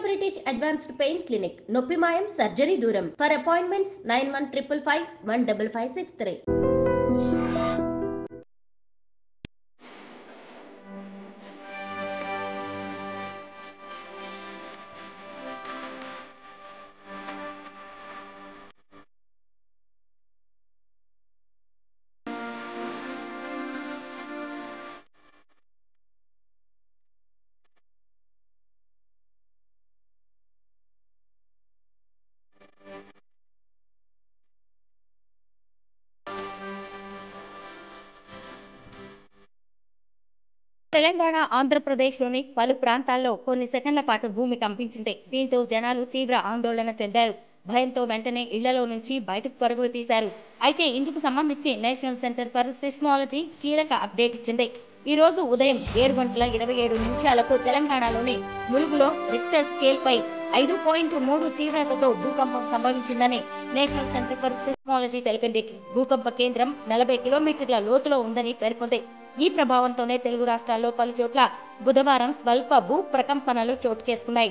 British Advanced Pain Clinic, Noppimayam Surgery Duram. For appointments 9155 15563. Telangana, ఆంధ్రప్రదేశ్లోని పలు ప్రాంతాల్లో కొన్ని సెకన్ల పాటు భూమి కంపించింది. దీంతో జనాలు తీవ్ర ఆందోళన చెందారు. భయంతో వెంటనే ఇళ్లలో నుంచి బయటకు పరుగులు తీశారు. అయితే ఇందుకు సంబంధించి నేషనల్ సెంటర్ ఫర్ సిస్మాలజీ కీలక అప్డేట్ ఇచ్చింది. ఈ రోజు ఉదయం 7:27 తెలంగాణలోని ములుగులో రిక్టర్ స్కేల్ పై 5.3 తీవ్రతతో భూకంపం సంభవించిందని నేషనల్ సెంటర్ ఫర్ సిస్మాలజీ తెలిపింది. భూకంప కేంద్రం 40 కిలోమీటర్ల లోతులో ఉందని పేర్కొంది. ఈ ప్రభావంతోనే తెలుగు రాష్ట్రాల్లో పలు చోట్ల బుధవారం స్వల్ప భూ ప్రకంపనలు చోటు చేసుకున్నాయి.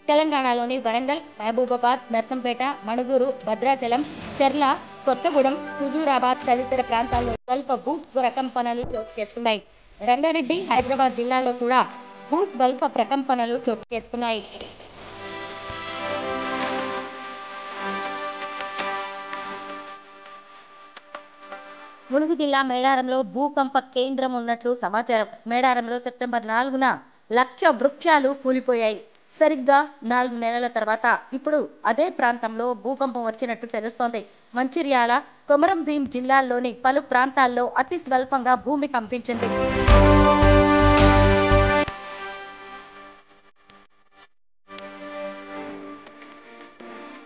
తెలంగాణలోని వరంగల్, మహబూబాబాద్, నర్సంపేట, మణుగూరు, భద్రాచలం, చెర్ల, కొత్తగూడెం, హుజూరాబాద్ తదితర ప్రాంతాల్లో స్వల్ప భూ ప్రకంపనలు చోటు చేసుకున్నాయి. రంగారెడ్డి, హైదరాబాద్ జిల్లాల్లో కూడా భూ స్వల్ప ప్రకంపనలు చోటు చేసుకున్నాయి. ములుగు జిల్లా మేడారంలో భూకంప కేంద్రం ఉన్నట్లు సమాచారం. మేడారంలో సెప్టెంబర్ 4న 1,00,000 వృక్షాలు కూలిపోయాయి. సరిగ్గా 4 నెలల తర్వాత ఇప్పుడు అదే ప్రాంతంలో భూకంపం వచ్చినట్టు తెలుస్తోంది. మంచిర్యాల, కొమరం భీం జిల్లాల్లోని పలు ప్రాంతాల్లో అతి స్వల్పంగా భూమి కంపించింది.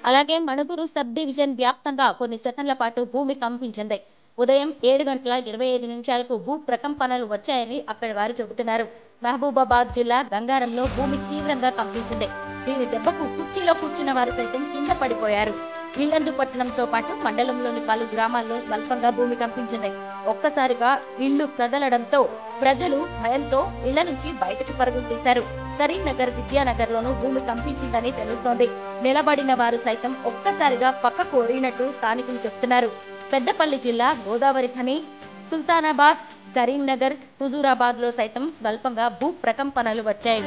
అలాగే మణుగూరు సబ్ డివిజన్ వ్యాప్తంగా కొన్ని సెకన్ల పాటు భూమి కంపించింది. ఉదయం 7:25 భూ ప్రకంపనలు వచ్చాయని అక్కడి వారు చెబుతున్నారు. మహబూబాబాద్ జిల్లా గంగారంలో భూమి తీవ్రంగా కంపించింది. దీని దెబ్బకు కుర్చీలో కూర్చున్న వారు సైతం కింద పడిపోయారు. ఇల్లందు పట్టణంతో పాటు మండలంలోని పలు గ్రామాల్లో స్వల్పంగా భూమి కంపించింది. ఒక్కసారిగా ఇళ్లు కదలడంతో ప్రజలు భయంతో ఇళ్ల నుంచి బయటకు పరుగులు తీశారు. కరీంనగర్, విద్యానగర్లోనూ భూమి కంపించిందని తెలుస్తోంది. నిలబడిన వారు సైతం ఒక్కసారిగా పక్కకు ఒరిగినట్టు స్థానికులు చెబుతున్నారు. పెద్దపల్లి జిల్లా గోదావరి ఖని, సుల్తానాబాద్, కరీంనగర్, హుజూరాబాద్లో సైతం స్వల్పంగా భూ ప్రకంపనలు వచ్చాయి.